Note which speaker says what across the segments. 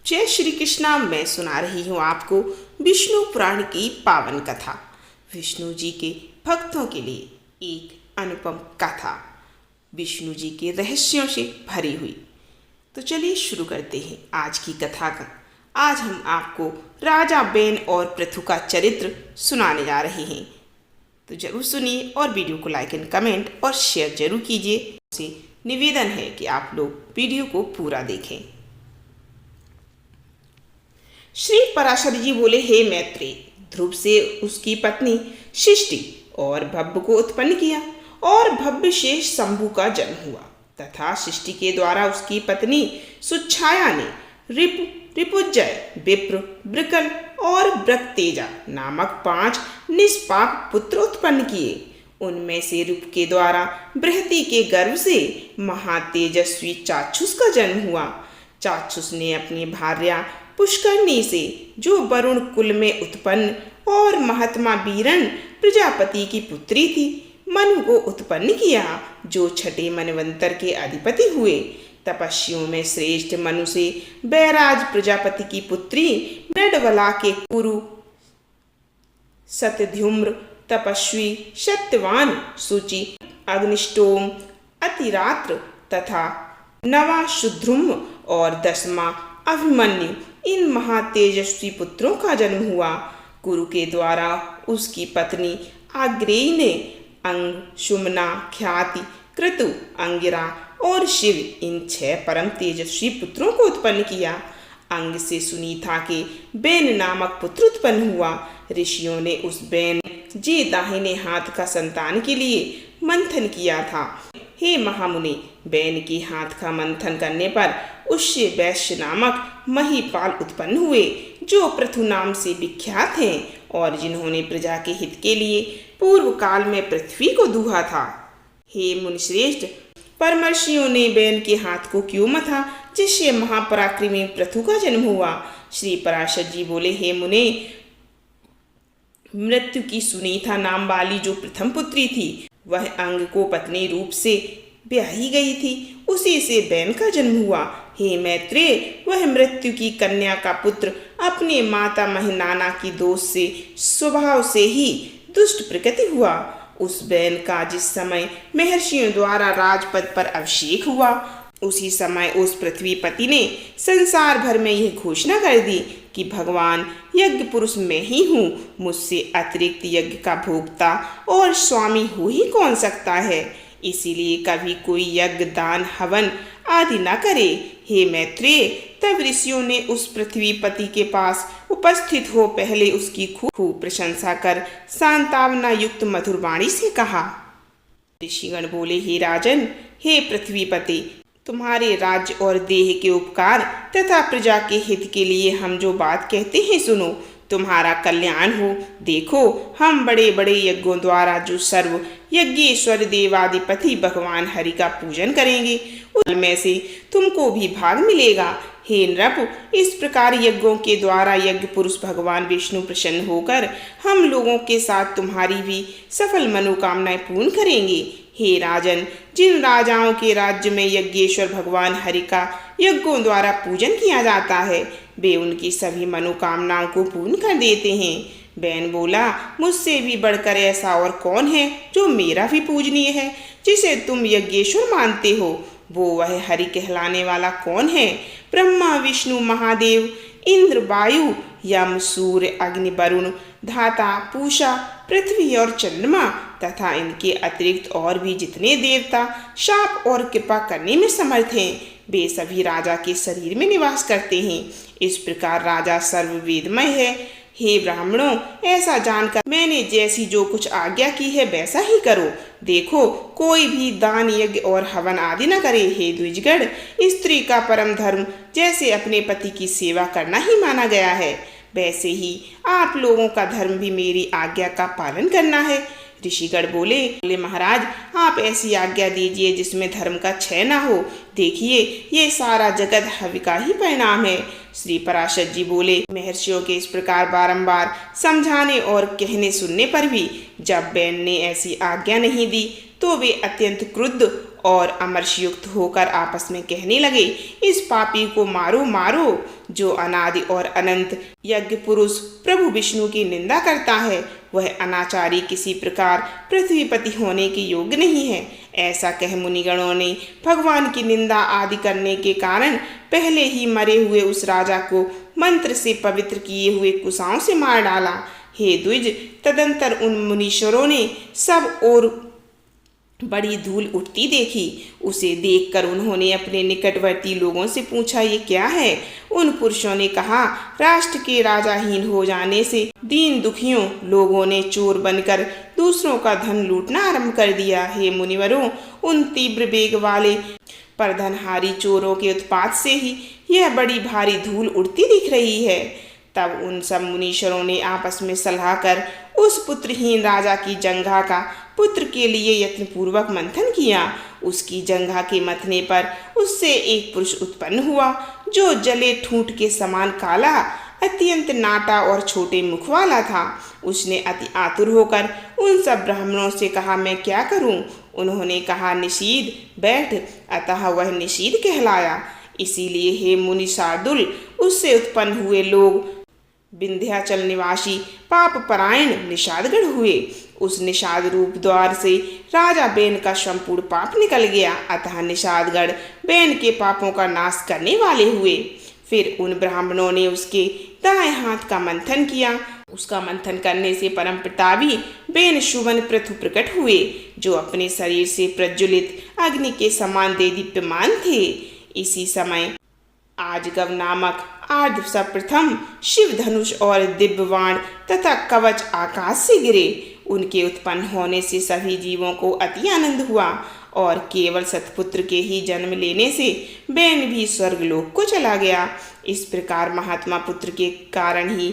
Speaker 1: जय श्री कृष्णा। मैं सुना रही हूँ आपको विष्णु पुराण की पावन कथा। विष्णु जी के भक्तों के लिए एक अनुपम कथा, विष्णु जी के रहस्यों से भरी हुई। तो चलिए शुरू करते हैं आज की कथा का। आज हम आपको राजा बेन और पृथु का चरित्र सुनाने जा रहे हैं। तो जरूर सुनिए और वीडियो को लाइक एंड कमेंट और शेयर जरूर कीजिए। आपसे निवेदन है कि आप लोग वीडियो को पूरा देखें। श्री पराशर जी बोले, हे मैत्रेय, ध्रुव से उसकी पत्नी शिष्टि और भव्य को उत्पन्न किया और भव्य से शंभु का जन्म हुआ तथा शिष्टि के द्वारा उसकी पत्नी सुच्छाया ने रिपुजय, विप्र, ब्रिकल और ब्रक्तेजा नामक 5 निष्पाप पुत्र उत्पन्न किए। उनमें से रूप के द्वारा बृहति के गर्भ से महातेजस्वी चाक्षुष का जन्म हुआ। चाक्षुष ने अपनी भार्या पुष्करनी से, जो वरुण कुल में उत्पन्न और महात्मा वीरण प्रजापति की पुत्री थी, मनु को उत्पन्न किया, जो छठे मनवंतर के अधिपति हुए। तपस्वियों में श्रेष्ठ मनु से बैराज प्रजापति की पुत्री मृडवला के कुरु सतध्युम्र, तपस्वी सत्यवान सूचि, अग्निष्टोम, अतिरात्र तथा नवा शुद्रुम और 10वां अभिमन्यु, इन महातेजस्वी पुत्रों का जन्म हुआ। कुरु के द्वारा उसकी पत्नी आग्नेयी ने अंग, सुमना, ख्याति, क्रतु, अंगिरा और शिव, इन 6 परम तेजस्वी पुत्रों को उत्पन्न किया। अंग से सुनीता के बेन नामक पुत्र उत्पन्न हुआ। ऋषियों ने उस बेन जे दाहिने हाथ का संतान के लिए मंथन किया था। हे महामुनि, बेन के हाथ का मंथन करने पर उससे वैश्य नामक महीपाल उत्पन्न हुए, जो पृथु नाम से विख्यात हैं और जिन्होंने प्रजा के हित के लिए पूर्व काल में पृथ्वी को दूहा था। हे मुनिश्रेष्ठ, परमर्षियों ने बेन के हाथ को क्यों मथा, जिससे महापराक्रमी पृथु का जन्म हुआ। श्री पराशर जी बोले, हे मुने, मृत्यु की सुनीता नाम वाली जो प्रथम पुत्री थी, वह अंग को पत्नी रूप से ब्याही गई थी, उसी से बेन का जन्म हुआ। हे मैत्रेय, वह मृत्यु की कन्या का पुत्र अपने माता महिनाना की दोष से स्वभाव से ही दुष्ट प्रकृति हुआ। उस बेन का जिस समय महर्षियों द्वारा राजपद पर अभिषेक हुआ, उसी समय उस पृथ्वीपति ने संसार भर में यह घोषणा कर दी कि भगवान यज्ञ पुरुष मैं ही हूँ, मुझसे अतिरिक्त यज्ञ का भोक्ता और स्वामी हो ही कौन सकता है। इसीलिए कभी कोई यज्ञ, दान, हवन आदि न करे। हे मैत्रेय, तब ऋषियों ने उस पृथ्वीपति के पास उपस्थित हो पहले उसकी खूब प्रशंसा कर सांत्वना युक्त मधुर वाणी से कहा। ऋषिगण बोले, हे राजन, हे पृथ्वीपति, तुम्हारे राज्य और देह के उपकार तथा प्रजा के हित के लिए हम जो बात कहते हैं सुनो, तुम्हारा कल्याण हो। देखो, हम बड़े बड़े यज्ञों द्वारा जो सर्व यज्ञेश्वर देवाधिपति भगवान हरि का पूजन करेंगे, उनमें से तुमको भी भाग मिलेगा। हे नृप, इस प्रकार यज्ञों के द्वारा यज्ञ पुरुष भगवान विष्णु प्रसन्न होकर हम लोगों के साथ तुम्हारी भी सफल मनोकामनाएं पूर्ण करेंगे। हे राजन, जिन राजाओं के राज्य में यज्ञेश्वर भगवान हरि का यज्ञों द्वारा पूजन किया जाता है, वे उनकी सभी मनोकामनाओं को पूर्ण कर देते हैं। बेन बोला, मुझसे भी बढ़कर ऐसा और कौन है जो मेरा भी पूजनीय है, जिसे तुम यज्ञेश्वर मानते हो। वो वह हरि कहलाने वाला कौन है? ब्रह्मा, विष्णु, महादेव, इंद्र, वायु, यम, सूर्य, अग्नि, वरुण, धाता, पूषा, पृथ्वी और चंद्रमा तथा इनके अतिरिक्त और भी जितने देवता शाप और कृपा करने में समर्थ हैं, वे सभी राजा के शरीर में निवास करते हैं। इस प्रकार राजा सर्ववेदमय है। हे ब्राह्मणों, ऐसा जानकर मैंने जैसी जो कुछ आज्ञा की है वैसा ही करो। देखो, कोई भी दान, यज्ञ और हवन आदि न करे। हे द्विजगण, स्त्री का परम धर्म जैसे अपने पति की सेवा करना ही माना गया है, वैसे ही आप लोगों का धर्म भी मेरी आज्ञा का पालन करना है। ऋषिगण बोले, महाराज, आप ऐसी आज्ञा दीजिए जिसमें धर्म का क्षय न हो। देखिए, ये सारा जगत हवि का ही परिणाम है। श्री पराशर जी बोले, महर्षियों के इस प्रकार बारंबार समझाने और कहने सुनने पर भी जब बेन ने ऐसी आज्ञा नहीं दी, तो वे अत्यंत क्रुद्ध और अमरशयुक्त होकर आपस में कहने लगे, इस पापी को मारो मारो, जो अनादि और अनंत यज्ञ पुरुष प्रभु विष्णु की निंदा करता है। वह अनाचारी किसी प्रकार पृथ्वीपति होने के योग्य नहीं है। ऐसा कह मुनिगणों ने भगवान की निंदा आदि करने के कारण पहले ही मरे हुए उस राजा को मंत्र से पवित्र किए हुए कुशाओं से मार डाला। हे द्विज, तदंतर उन मुनीश्वरों ने सब और बड़ी धूल उठती देखी। उसे देखकर उन्होंने अपने निकटवर्ती लोगों से पूछा, ये क्या है? उन पुरुषों ने कहा, राष्ट्र के राजाहीन हो जाने से दीन दुखियों लोगों ने चोर बनकर दूसरों का धन लूटना आरंभ कर दिया। हे मुनिवरों, उन तीव्र वेग वाले परधनहारी चोरों के उत्पात से ही यह बड़ी भारी धूल उड़ती दिख रही है। तब उन सब मुनीश्वरों ने आपस में सलाह कर उस पुत्रहीन राजा की जंघा का पुत्र के लिए यत्नपूर्वक मंथन किया। उसकी जंघा के मथने पर उससे एक पुरुष उत्पन्न हुआ, जो जले ठूंठ के समान काला, अत्यंत नाटा और छोटे मुख वाला था। उसने अति आतुर होकर उन सब ब्राह्मणों से कहा, मैं क्या करूं? उन्होंने कहा, निषीद बैठ। अतः वह निषीद कहलाया। इसीलिए हे मुनि शार्दुल, उससे उत्पन्न हुए लोग विंध्याचल निवासी पाप परायण निषादगढ़ हुए। उस निषाद रूप द्वार से राजा बेन का संपूर्ण पाप निकल गया। अतः निषादगढ़ बेन के पापों का नाश करने वाले हुए। फिर उन ब्राह्मणों ने उसके दाएं हाथ का मंथन किया। उसका मंथन करने से परम प्रतापी बेन शुभन पृथु प्रकट हुए, जो अपने शरीर से प्रज्वलित अग्नि के समान देदीप्यमान थे। इसी समय आजगव नामक आर्ध सप्रथम शिव धनुष और दिव्यवाण तथा कवच आकाश से गिरे। उनके उत्पन्न होने से सभी जीवों को अति आनंद हुआ और केवल सतपुत्र के ही जन्म लेने से बेन भी स्वर्गलोक को चला गया। इस प्रकार महात्मा पुत्र के कारण ही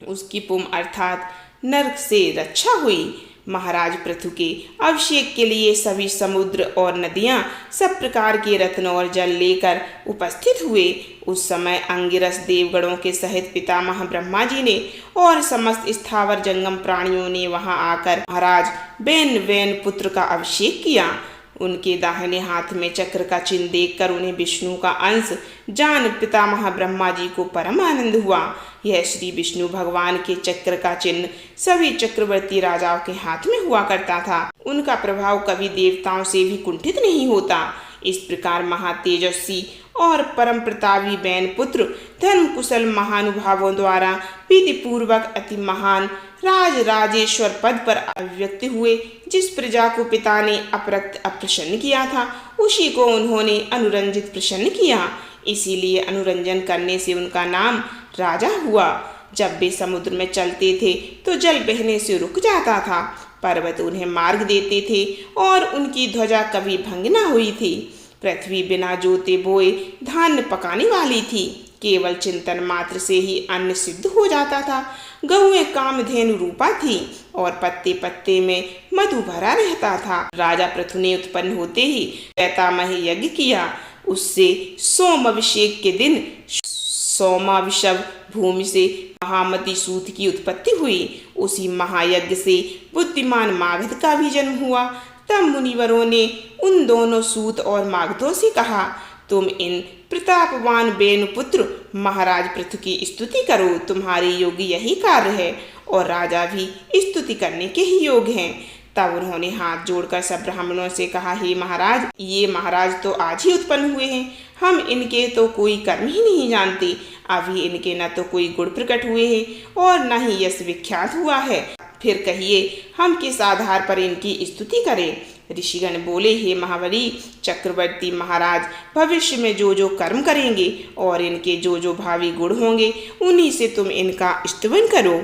Speaker 1: उसकी पुम अर्थात नरक से रक्षा हुई। महाराज पृथु के अभिषेक के लिए सभी समुद्र और नदियां सब प्रकार के रत्न और जल लेकर उपस्थित हुए। उस समय अंगिरस देवगणों के सहित पितामह ब्रह्मा जी ने और समस्त स्थावर जंगम प्राणियों ने वहां आकर महाराज बेन पुत्र का अभिषेक किया। उनके दाहिने हाथ में चक्र का चिन्ह देखकर उन्हें विष्णु का अंश जान पितामह ब्रह्मा जी को परम आनंद हुआ। यह श्री विष्णु भगवान के चक्र का चिन्ह सभी चक्रवर्ती राजाओं के हाथ में हुआ करता था। उनका प्रभाव कभी देवताओं से भी कुंठित नहीं होता। इस प्रकार महातेजस्वी और परम प्रतापी बैन पुत्र धर्म कुशल महानुभावों द्वारा विधि पूर्वक अति महान राज राजेश्वर पद पर अभिव्यक्त हुए। जिस प्रजा को पिता ने अपरक्त अप्रसन्न किया था, उसी को उन्होंने अनुरंजित प्रसन्न किया। इसीलिए अनुरंजन करने से उनका नाम राजा हुआ। जब वे समुद्र में चलते थे तो जल बहने से रुक जाता था, पर्वत उन्हें मार्ग देते थे और उनकी ध्वजा कभी भंग न हुई थी। पृथ्वी बिना जोते बोए धान्य पकाने वाली थी। केवल चिंतन मात्र से ही अन्न सिद्ध हो जाता था। गहुएं कामधेनु रूपा थी और पत्ते पत्ते में मधु भरा रहता था। राजा पृथु ने उत्पन्न होते ही पैतामह यज्ञ किया। उससे सोम अभिषेक के दिन सोमाभिषव भूमि से महामती सूत की उत्पत्ति हुई। उसी महायज्ञ से बुद्धिमान मागध का भी जन्म हुआ। तब मुनिवरों ने उन दोनों सूत और मागधों से कहा, तुम इन प्रतापवान बेनुपुत्र महाराज पृथु की स्तुति करो। तुम्हारे योग्य यही कार्य है और राजा भी स्तुति करने के ही योग्य हैं। तब उन्होंने हाथ जोड़कर सब ब्राह्मणों से कहा, हे महाराज, ये महाराज तो आज ही उत्पन्न हुए हैं। हम इनके तो कोई कर्म ही नहीं जानते। अभी इनके न तो कोई गुण प्रकट हुए हैं और न ही यश विख्यात हुआ है। फिर कहिए हम किस आधार पर इनकी स्तुति करें। ऋषिगण बोले, हे महाबली चक्रवर्ती महाराज, भविष्य में जो जो कर्म करेंगे और इनके जो जो भावी गुण होंगे, उन्हीं से तुम इनका स्तुति करो।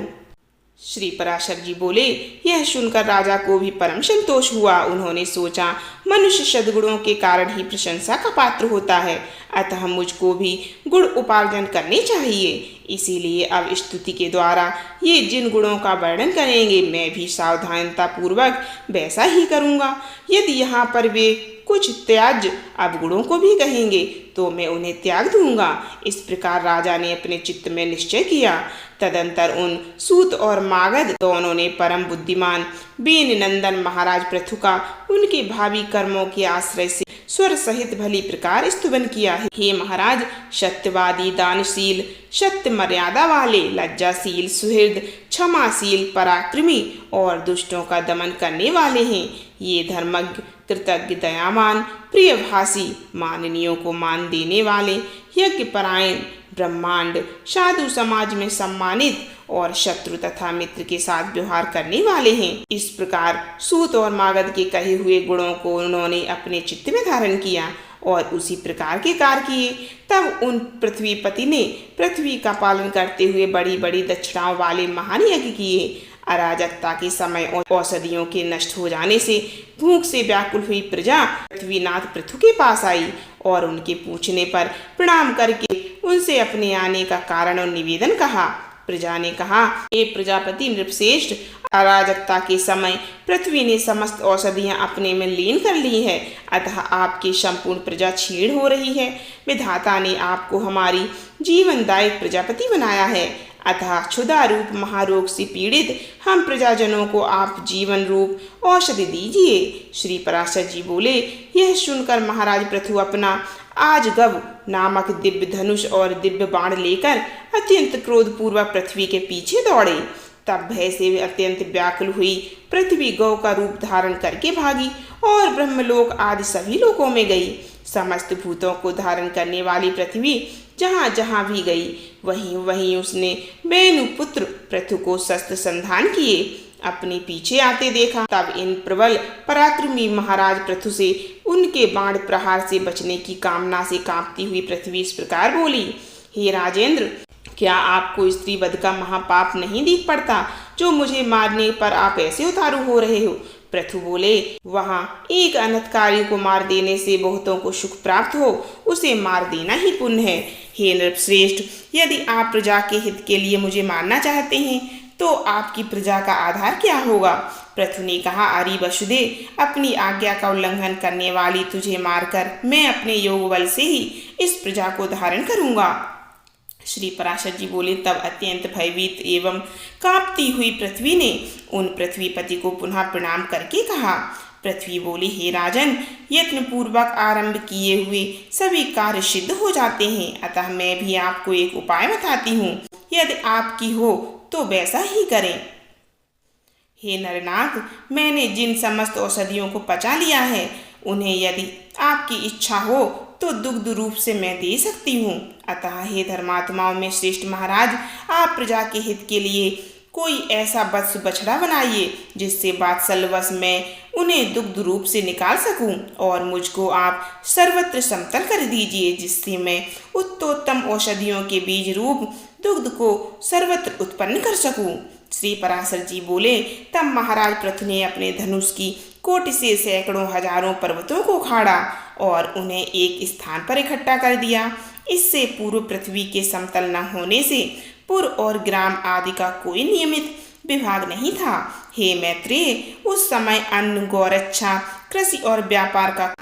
Speaker 1: श्री पराशर जी बोले, यह सुनकर राजा को भी परम संतोष हुआ। उन्होंने सोचा, मनुष्य सद्गुणों के कारण ही प्रशंसा का पात्र होता है, अतः मुझको भी गुण उपार्जन करने चाहिए। इसीलिए अब स्तुति के द्वारा ये जिन गुणों का वर्णन करेंगे, मैं भी सावधानता पूर्वक वैसा ही करूँगा। यदि यहाँ पर वे कुछ त्याज्य अवगुणों को भी कहेंगे तो मैं उन्हें त्याग दूंगा। इस प्रकार राजा ने अपने चित्त में निश्चय किया। तदंतर उन सूत और मागध दोनों ने परम बुद्धिमान बेन नंदन महाराज पृथु का उनके भावी कर्मों के आश्रय से स्वर सहित भली प्रकार स्तुवन किया है। हे महाराज, सत्यवादी, दानशील, सत्य मर्यादा वाले, लज्जाशील, सुहृद, क्षमाशील, पराक्रमी और दुष्टों का दमन करने वाले हैं। ये धर्मज्ञ, कृतज्ञ, दयावान, प्रियभाषी, माननीयों को मान देने वाले, यज्ञ परायण, ब्रह्मांड, साधु समाज में सम्मानित और शत्रु तथा मित्र के साथ व्यवहार करने वाले हैं। इस प्रकार सूत और मागध के कहे हुए गुणों को उन्होंने अपने चित्त में धारण किया और उसी प्रकार के कार्य किए। तब उन पृथ्वीपति ने पृथ्वी का पालन करते हुए बड़ी बड़ी दक्षिणाओं वाले महान यज्ञ किए। अराजकता के समय औषधियों के नष्ट हो जाने से भूख से व्याकुल हुई प्रजा पृथ्वीनाथ पृथु के पास आई और उनके पूछने पर प्रणाम करके उनसे अपने आने का कारण और निवेदन कहा। प्रजा ने कहा, हे प्रजापति नृपश्रेष्ठ, अराजकता के समय पृथ्वी ने समस्त औषधियां अपने में लीन कर ली है, अतः आपकी संपूर्ण प्रजा छीण हो रही है। विधाता ने आपको हमारी जीवनदायक प्रजापति बनाया है, अतः क्षुधा रूप महारोग से पीड़ित हम प्रजाजनों को आप जीवन रूप औषधि दीजिए। श्री पराशर जी बोले, यह सुनकर महाराज पृथु अपना आजगव नामक दिव्य धनुष और दिव्य बाण लेकर अत्यंत क्रोधपूर्वक पृथ्वी के पीछे दौड़े। तब भय से अत्यंत व्याकुल हुई पृथ्वी गौ का रूप धारण करके भागी और ब्रह्मलोक आदि सभी लोकों में गई। समस्त भूतों को धारण करने वाली पृथ्वी जहाँ जहाँ भी गई वहीं वहीं उसने वेणुपुत्र पृथु को शस्त्र संधान किए अपने पीछे आते देखा। तब इन प्रबल पराक्रमी महाराज पृथु से उनके बाण प्रहार से बचने की कामना से कांपती हुई पृथ्वी इस प्रकार बोली, हे राजेंद्र, क्या आपको स्त्री वध का महापाप नहीं दिख पड़ता जो मुझे मारने पर आप ऐसे उतारू हो रहे हो? पृथु बोले, वहाँ एक अनर्थकारी को मार देने से बहुतों को सुख प्राप्त हो, उसे मार देना ही पुण्य है। हे नृपश्रेष्ठ, यदि आप प्रजा के हित के लिए मुझे मारना चाहते हैं तो आपकी प्रजा का आधार क्या होगा? पृथु ने कहा, अरि वसुदेव, अपनी आज्ञा का उल्लंघन करने वाली तुझे मारकर मैं अपने योग बल से ही इस प्रजा को धारण करूंगा। श्री पराशर जी बोले, तब अत्यंत भयभीत एवं कांपती हुई पृथ्वी ने उन पृथ्वीपति को पुनः प्रणाम करके कहा। पृथ्वी बोली, हे राजन, यत्न पूर्वक आरंभ किए हुए सभी कार्य सिद्ध हो जाते हैं, अतः मैं भी आपको एक उपाय बताती हूँ, यदि आपकी हो तो वैसा ही करें। हे नरनाथ, मैंने जिन समस्त औषधियों को पचा लिया है उन्हें यदि आपकी इच्छा हो तो दुग्ध रूप से मैं दे सकती हूँ। अतः हे धर्मात्माओं में श्रेष्ठ महाराज, आप प्रजा के हित के लिए कोई ऐसा वत्स बछड़ा बनाइए जिससे वात्सल्यवश मैं उन्हें दुग्ध रूप से निकाल सकूं और मुझको आप सर्वत्र समतल कर दीजिए, जिससे मैं उत्तोत्तम औषधियों के बीज रूप दुग्ध को सर्वत्र उत्पन्न कर सकूं। श्री पराशर जी बोले, तब महाराज पृथु ने अपने धनुष की कोटि से सैकड़ों हजारों पर्वतों को उखाड़ा और उन्हें एक स्थान पर इकट्ठा कर दिया। इससे पूर्व पृथ्वी के समतल न होने से पुर और ग्राम आदि का कोई नियमित विभाग नहीं था। हे मैत्रेय, उस समय अन्न, गौरक्षा, कृषि और व्यापार का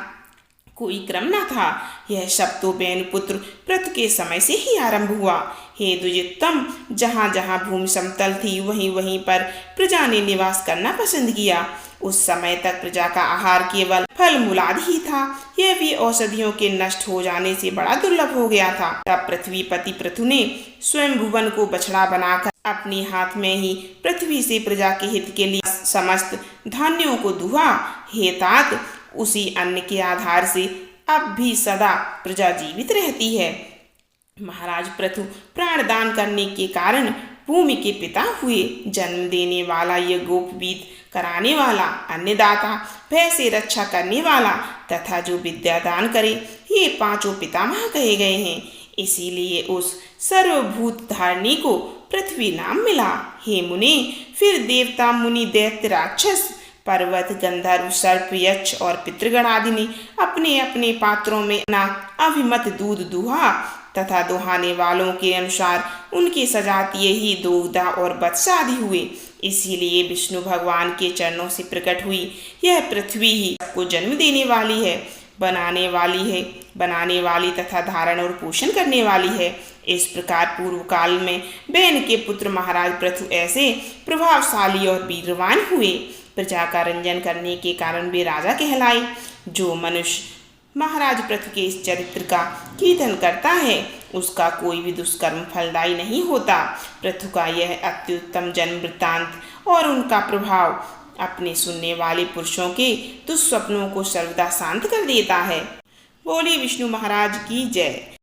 Speaker 1: कोई क्रम न था। यह सब तो वेणुपुत्र पृथु के समय से ही आरंभ हुआ। हे द्विजोत्तम, जहाँ जहाँ भूमि समतल थी वहीं वहीं पर प्रजा ने निवास करना पसंद किया। उस समय तक प्रजा का आहार केवल फल मूलादि ही था, यह भी औषधियों के नष्ट हो जाने से बड़ा दुर्लभ हो गया था। तब पृथ्वीपति पृथु ने स्वयं भुवन को बछड़ा बनाकर अपने हाथ में ही पृथ्वी से प्रजा के हित के लिए समस्त धान्यों को दुहा। हे तात, उसी अन्न के आधार से अब भी सदा प्रजा जीवित रहती है। महाराज पृथु प्राणदान करने के कारण भूमि के पिता हुए। जन्म देने वाला, यह गोपवीत कराने वाला, अन्नदाता, भय से रक्षा करने वाला तथा जो विद्या दान करे, ये पांचों पितामह कहे गए हैं। इसीलिए उस सर्वभूत धारणी को पृथ्वी नाम मिला। हे मुनि, फिर देवता, मुनि, दैत्य, राक्षस, पर्वत, गंधर्व, सर्प, यक्ष और पितृगण आदि ने अपने अपने पात्रों में अपना अभिमत दूध दुहा तथा दुहाने वालों के अनुसार उनके सजातीय ही दोग्धा और वत्स आदि हुए। इसीलिए विष्णु भगवान के चरणों से प्रकट हुई यह पृथ्वी ही सबको जन्म देने वाली है। बनाने वाली तथा धारण और पोषण करने वाली है। इस प्रकार पूर्व काल में बैन के पुत्र महाराज पृथु ऐसे प्रभावशाली और वीरवान हुए। प्रजा का रंजन करने के कारण वे राजा कहलाए। जो मनुष्य महाराज पृथु के इस चरित्र का कीर्तन करता है उसका कोई भी दुष्कर्म फलदायी नहीं होता। पृथु का यह अत्युत्तम जन्म वृत्तांत और उनका प्रभाव अपने सुनने वाले पुरुषों के दुस्वप्नों को सर्वदा शांत कर देता है। बोलिए विष्णु महाराज की जय।